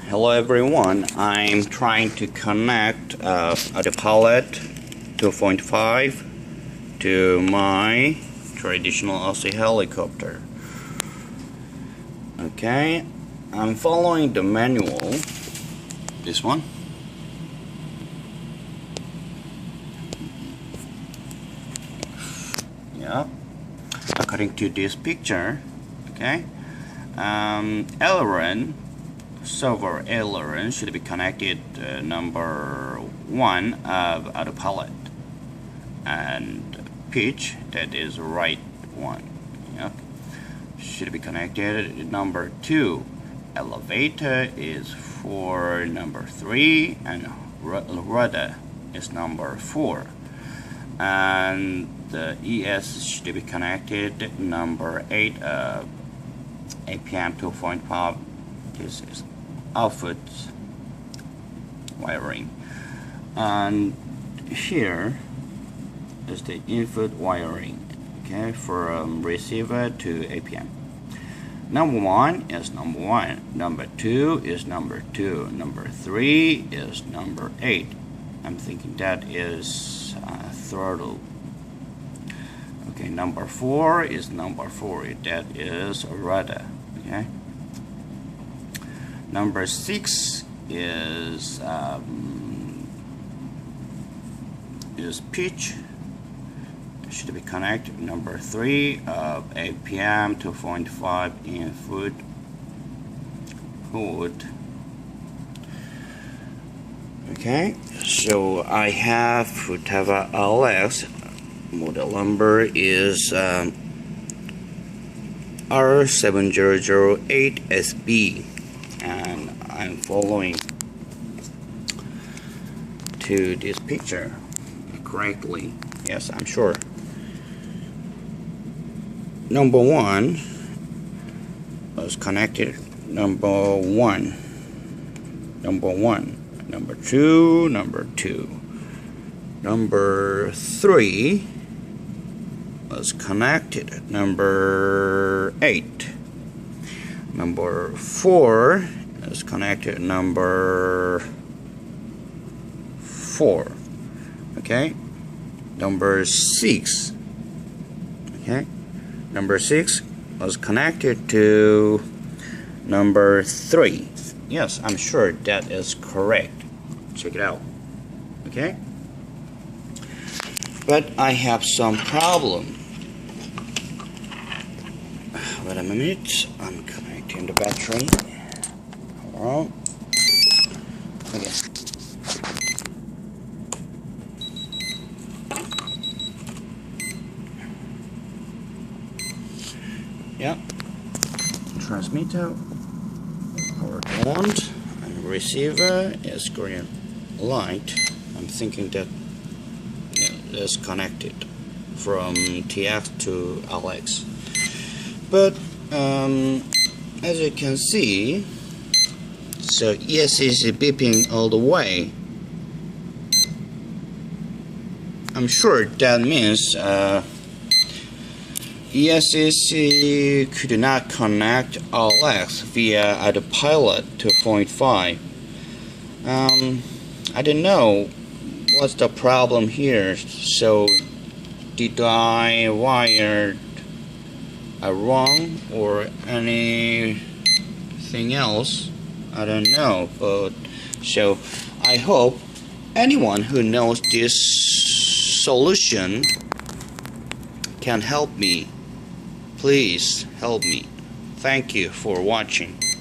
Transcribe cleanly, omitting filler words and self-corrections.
Hello everyone, I'm trying to connect Autopilot 2.5 to my traditional Aussie helicopter. Okay, I'm following the manual, this one. Yeah, according to this picture, okay, aileron, server aileron should be connected to number 1 of autopilot, and pitch, that is right one, yeah, should be connected number 2. Elevator is for number 3, and rudder is number 4, and the ES should be connected number 8 of APM2.5. This is output wiring, and here is the input wiring, okay, from receiver to APM. Number 1 is number 1, number 2 is number 2, number 3 is number 8. I'm thinking that is throttle. Okay, number 4 is number 4, that is rudder. Okay, number 6 is pitch, should be connected number 3 of APM 2.5 input hood. Okay, so I have Futaba LX, model number is R7008SB, and I'm following to this picture correctly. Yes, I'm sure. Number 1 was connected. Number 1, number 2, number 2, number 3 was connected. Number 8, number 4 is connected. Number 4. Okay, number 6. Okay, number 6 was connected to number 3. Yes, I'm sure that is correct. Check it out. Okay, but I have some problem. Wait a minute, I'm connecting the battery. Alright. Okay. Yeah. Transmitter power on, and receiver is green light. I'm thinking that is connected from TX to LX. But as you can see, so ES is beeping all the way. I'm sure that means ESCC could not connect LX via Autopilot 2.5. I don't know what's the problem here. So did I wire wrong or anything else? I don't know. But so I hope anyone who knows this solution can help me. Please help me. Thank you for watching.